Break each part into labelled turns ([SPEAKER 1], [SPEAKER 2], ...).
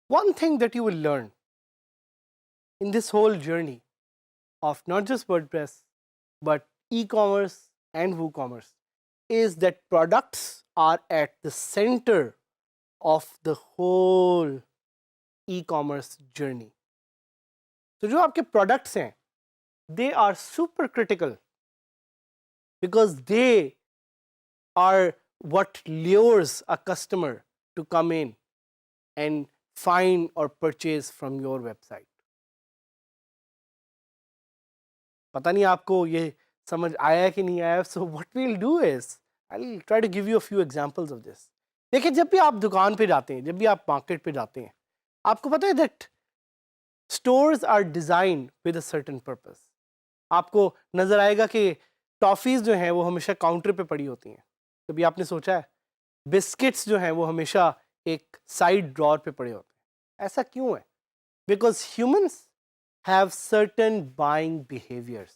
[SPEAKER 1] One thing that you will learn in this whole journey of not just WordPress but e-commerce and WooCommerce is that products are at the center of the whole e-commerce journey. तो जो आपके products हैं, they are super critical because they are what lures a customer to come in and find or purchase from your website. पता नहीं आपको ये समझ आया कि नहीं आया. So what we'll do is I'll try to give you a few examples of this. देखिए, जब भी आप दुकान पे जाते हैं, जब भी आप मार्केट पे जाते हैं, आपको पता है that stores are designed with a certain purpose. आपको नजर आएगा कि टॉफीज जो हैं वो हमेशा काउंटर पे पड़ी होती हैं. कभी आपने सोचा है बिस्किट्स जो हैं वो हमेशा एक साइड ड्रॉर पे पड़े होते हैं. ऐसा क्यों है? Because humans have certain buying behaviours.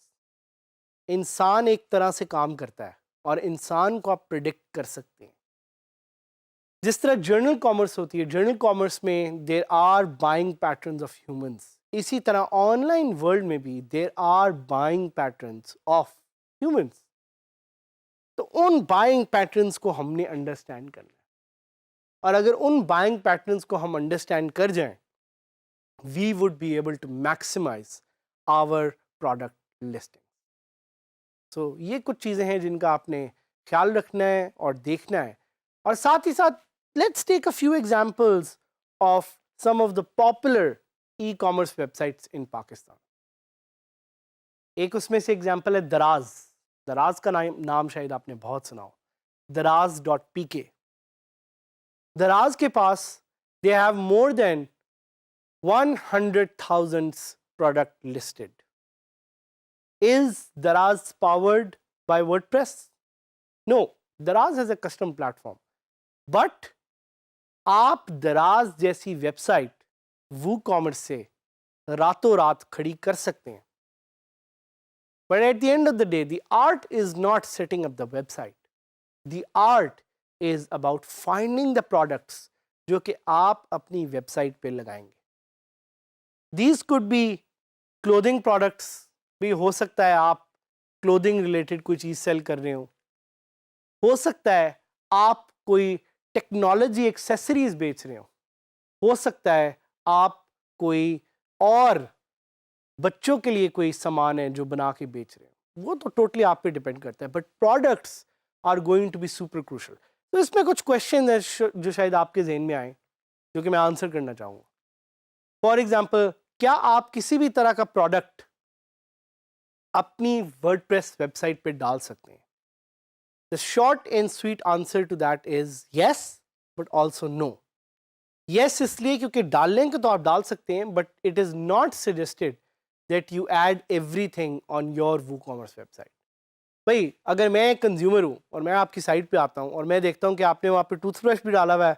[SPEAKER 1] इंसान एक तरह से काम करता है और इंसान को आप प्रिडिक्ट कर सकते हैं. जिस तरह जर्नल कॉमर्स होती है, जर्नल कॉमर्स में there are buying patterns of humans, इसी तरह ऑनलाइन वर्ल्ड में भी there are buying patterns of humans. तो उन बाइंग पैटर्न्स को हमने अंडरस्टैंड करना है, और अगर उन बाइंग पैटर्न्स को हम अंडरस्टैंड कर जाएं, we would be able to maximise our product listing. So ये कुछ चीज़ें हैं जिनका आपने ख्याल रखना है और देखना है. और साथ ही साथ let's take a few examples of some of the popular e-commerce websites in Pakistan. एक उसमें से एग्जाम्पल है दराज. दराज का नाम शायद आपने बहुत सुना हो, daraz.pk. दराज के पास they have more than 100,000 product listed. Is Daraz powered by WordPress? No, Daraz has a custom platform. But आप दराज जैसी वेबसाइट WooCommerce से रातों रात खड़ी कर सकते हैं. But at the end of the day, the art is not setting up the website. The art is about finding the products जो कि आप अपनी वेबसाइट पे लगाएंगे. These could be clothing products. भी हो सकता है आप क्लोथिंग रिलेटेड कोई चीज़ सेल कर रहे हो सकता है आप कोई टेक्नोलॉजी एक्सेसरीज बेच रहे हो सकता है आप कोई और बच्चों के लिए कोई सामान है जो बना के बेच रहे हो. वो तो टोटली आप पे डिपेंड करता है. But products are going to be super crucial. तो इसमें कुछ क्वेश्चन है जो शायद आपके जहन में आए, जो कि मैं आंसर करना चाहूँगा. फॉर एग्जाम्पल, क्या आप किसी भी तरह का प्रोडक्ट अपनी वर्डप्रेस वेबसाइट पे डाल सकते हैं? The short and sweet answer to that is yes, but also no. Yes इसलिए क्योंकि डालने के तो आप डाल सकते हैं, but it is not suggested that you add everything on your WooCommerce website. भाई, अगर मैं एक कंज्यूमर हूँ और मैं आपकी साइट पे आता हूँ और मैं देखता हूँ कि आपने वहाँ पे टूथब्रश भी डाला हुआ है,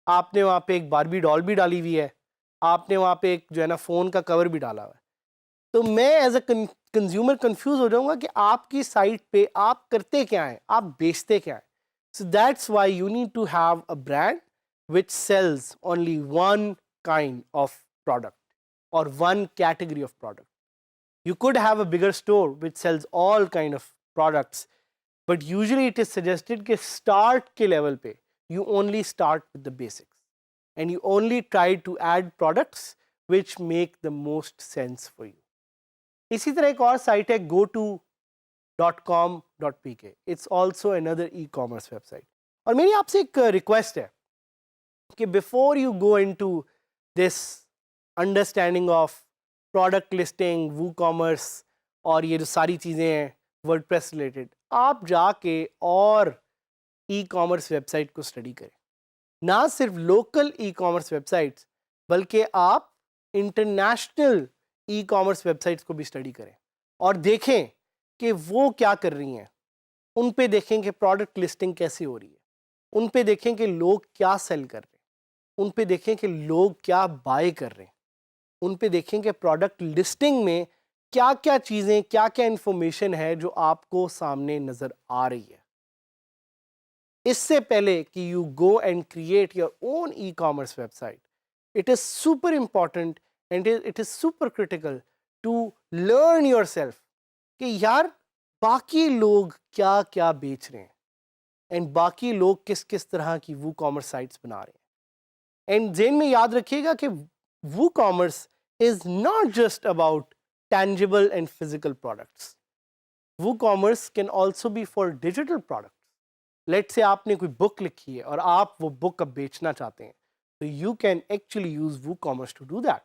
[SPEAKER 1] आपने वहाँ पे एक बारबी डॉल भी डाली हुई है, आपने वहाँ पे एक जो है ना फ़ोन का कवर भी डाला हुआ है, तो मैं एज अ कंज्यूमर कंफ्यूज हो जाऊंगा कि आपकी साइट पे आप करते क्या हैं, आप बेचते क्या हैं. So that's why you need to have a brand which sells only one kind of product or one category of product. You could have a bigger store which sells all kind of products, but usually it is suggested कि start के level पे you only start with the basics and you only try to add products which make the most sense for you. इसी तरह एक और site है goto.com.pk. It's also another e-commerce website. और मेरी आपसे एक रिक्वेस्ट है कि before you go into this understanding of product listing, WooCommerce और ये जो सारी चीज़ें हैं WordPress related, आप जाके और e-commerce वेबसाइट को स्टडी करें. ना सिर्फ लोकल e-commerce वेबसाइट्स बल्कि आप इंटरनेशनल ई-कॉमर्स वेबसाइट्स को भी स्टडी करें और देखें कि वो क्या कर रही हैं. उन पे देखें कि प्रोडक्ट लिस्टिंग कैसे हो रही है, उन पे देखें कि लोग क्या सेल कर रहे हैं, उन पे देखें कि लोग क्या बाय कर रहे हैं, उन पे देखें कि प्रोडक्ट लिस्टिंग में क्या क्या चीज़ें, क्या क्या इंफॉर्मेशन है जो आपको सामने नज़र आ रही है। इससे पहले कि you go and create your own e commerce website, it is super important and it is super critical to learn yourself कि यार बाकी लोग क्या क्या बेच रहे हैं एंड बाकी लोग किस किस तरह की वो कॉमर्स साइट्स बना रहे हैं। एंड जेन में याद रखिएगा कि वो commerce is not just about tangible and physical products. WooCommerce can also be for digital products. Let's say आपने कोई बुक लिखी है और आप वो बुक अब बेचना चाहते हैं, तो you can actually use WooCommerce to do that.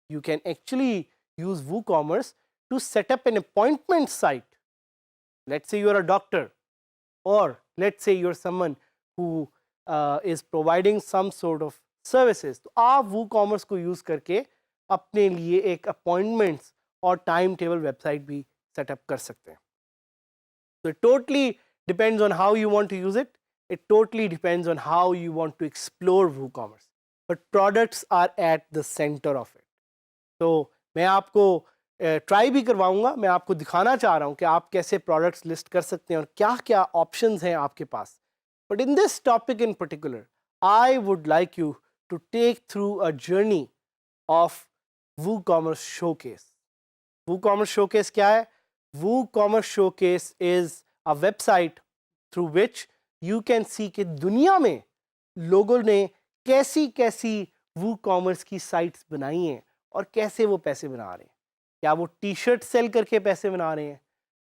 [SPEAKER 1] You can actually use WooCommerce to set up an appointment site. Let's say you're a doctor, or let's say you're someone who is providing some sort of services. तो आप WooCommerce को use करके अपने लिए एक appointments और time table website भी setup कर सकते हैं. So it totally depends on how you want to use it. It totally depends on how you want to explore WooCommerce. But products are at the center of it. तो मैं आपको try भी करवाऊंगा, मैं आपको दिखाना चाह रहा हूँ कि आप कैसे प्रोडक्ट्स लिस्ट कर सकते हैं और क्या क्या ऑप्शंस हैं आपके पास. But in this topic in particular I would like you to take through a journey of WooCommerce Showcase. WooCommerce Showcase क्या है? WooCommerce Showcase is a website through which you can see कि दुनिया में लोगों ने कैसी कैसी WooCommerce की साइट्स बनाई हैं और कैसे वो पैसे बना रहे हैं. क्या वो टी शर्ट सेल करके पैसे बना रहे हैं?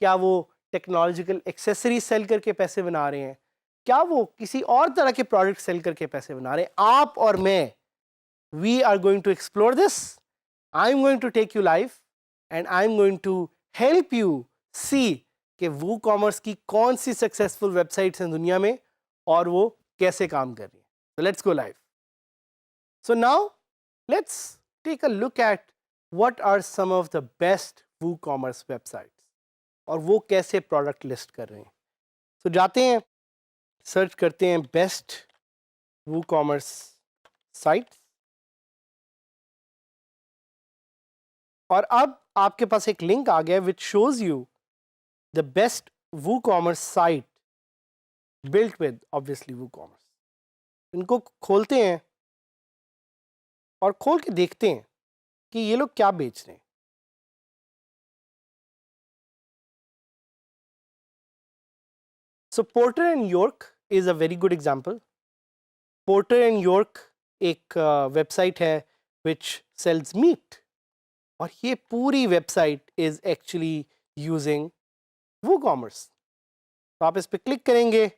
[SPEAKER 1] क्या वो टेक्नोलॉजिकल एक्सेसरी सेल करके पैसे बना रहे हैं? क्या वो किसी और तरह के प्रोडक्ट सेल करके पैसे बना रहे हैं? आप और मैं, we are going to explore this. I'm going to take you live and I'm going to help you see कि WooCommerce की कौन सी सक्सेसफुल वेबसाइट्स हैं दुनिया में और वो कैसे काम कर रही हैं. So let's go live. So now let's take a look at what are some of the best WooCommerce websites और वो कैसे प्रोडक्ट लिस्ट कर रहे हैं. So जाते हैं, सर्च करते हैं बेस्ट WooCommerce साइट्स और अब आपके पास एक लिंक आ गया which shows you the best WooCommerce site built with obviously WooCommerce. इनको खोलते हैं और खोल के देखते हैं कि ये लोग क्या बेच रहे हैं. So Porter and York is a very good example. Porter and York एक वेबसाइट है विच सेल्स मीट और ये पूरी website is actually using WooCommerce. तो आप इस पर क्लिक करेंगे,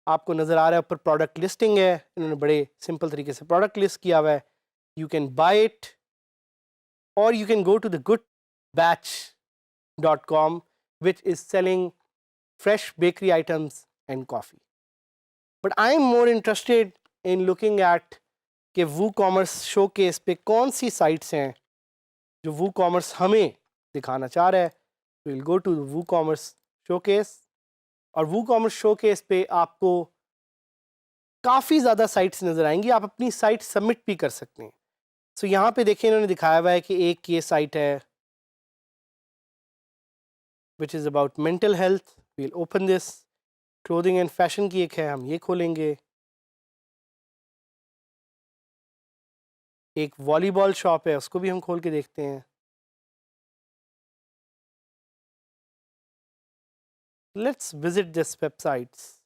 [SPEAKER 1] आपको नज़र आ रहा है ऊपर प्रोडक्ट लिस्टिंग है. इन्होंने बड़े सिंपल तरीके से प्रोडक्ट लिस्ट किया हुआ है. यू कैन बाय इट और you can go to the goodbatch.com which is selling fresh bakery items and coffee. But I am more interested in looking at कि WooCommerce Showcase पे कौन सी sites हैं जो WooCommerce हमें दिखाना चाह रहा है. We'll go to WooCommerce Showcase और WooCommerce Showcase पे आपको काफ़ी ज़्यादा साइट्स नज़र आएंगी. आप अपनी साइट सबमिट भी कर सकते हैं. सो यहाँ पे देखें इन्होंने दिखाया हुआ है कि एक ये साइट है which is about mental health. We'll open this. Clothing and fashion की एक है, हम ये खोलेंगे. एक वॉलीबॉल शॉप है, उसको भी हम खोल के देखते हैं. Let's visit this websites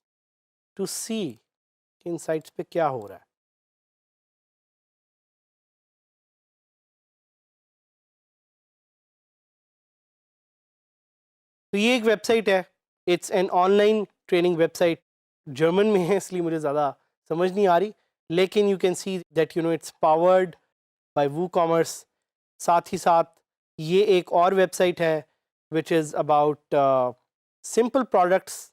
[SPEAKER 1] to see इन साइट्स पे क्या हो रहा है. तो ये एक वेबसाइट है. It's an online training website. German में है इसलिए मुझे ज़्यादा समझ नहीं आ रही, लेकिन you can see that you know it's powered by WooCommerce. साथ ही साथ ये एक और वेबसाइट है which is about simple products.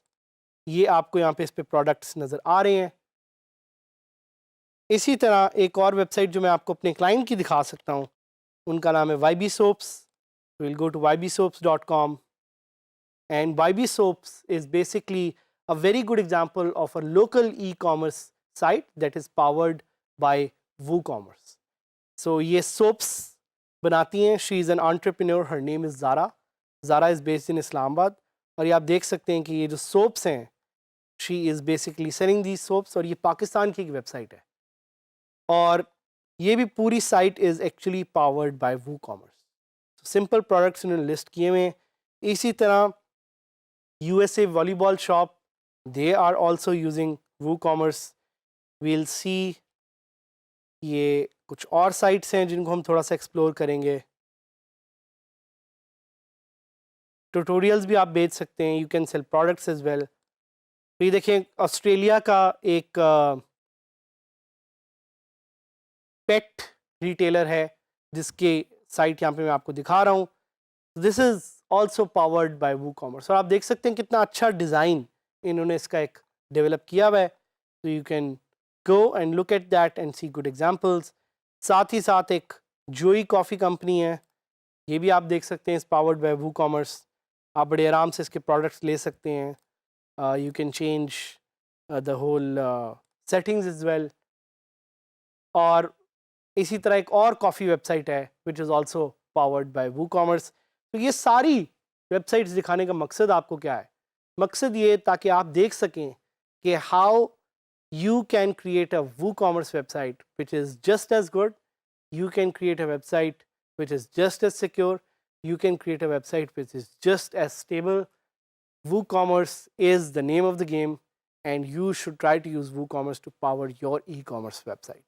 [SPEAKER 1] ये आपको यहाँ पे इस पे प्रोडक्ट्स नज़र आ रहे हैं. इसी तरह एक और वेबसाइट जो मैं आपको अपने क्लाइंट की दिखा सकता हूँ, उनका नाम है YB Soaps. Will go to ybsoaps.com. And YB Soaps is basically a very good example of a local e-commerce site that is powered by WooCommerce. So ये soaps बनाती हैं. She is an entrepreneur. Her name is Zara. Zara is based in Islamabad. और ये आप देख सकते हैं कि ये जो soaps हैं, she is basically selling these soaps. और ये पाकिस्तान की एक वेबसाइट है. और ये भी पूरी site is actually powered by WooCommerce. So simple products इन्होंने लिस्ट किए हुए हैं. इसी तरह USA volleyball shop, they are also using WooCommerce. We'll see ये कुछ और साइट्स हैं जिनको हम थोड़ा सा एक्सप्लोर करेंगे. ट्यूटोरियल्स भी आप बेच सकते हैं. You can sell products as well. तो ये देखें, ऑस्ट्रेलिया का एक पेट रिटेलर है जिसके साइट यहाँ पे मैं आपको दिखा रहा हूँ. This is also powered by WooCommerce. और आप देख सकते हैं कितना अच्छा डिज़ाइन इन्होंने इसका एक डेवलप किया हुआ है. तो you can go and look at that and see good examples. साथ ही साथ एक जोई कॉफ़ी कंपनी है, ये भी आप देख सकते हैं, इस पावर्ड बाय WooCommerce. आप बड़े आराम से इसके प्रोडक्ट्स ले सकते हैं. You can change the whole settings as well. और इसी तरह एक और कॉफ़ी वेबसाइट है which is also powered by WooCommerce. तो ये सारी वेबसाइट्स दिखाने का मकसद आपको क्या है? मकसद ये ताकि आप देख सकें कि how you can create a WooCommerce website which is just as good. You can create a website which is just as secure. You can create a website which is just as stable. WooCommerce is the name of the game, and you should try to use WooCommerce to power your e-commerce website.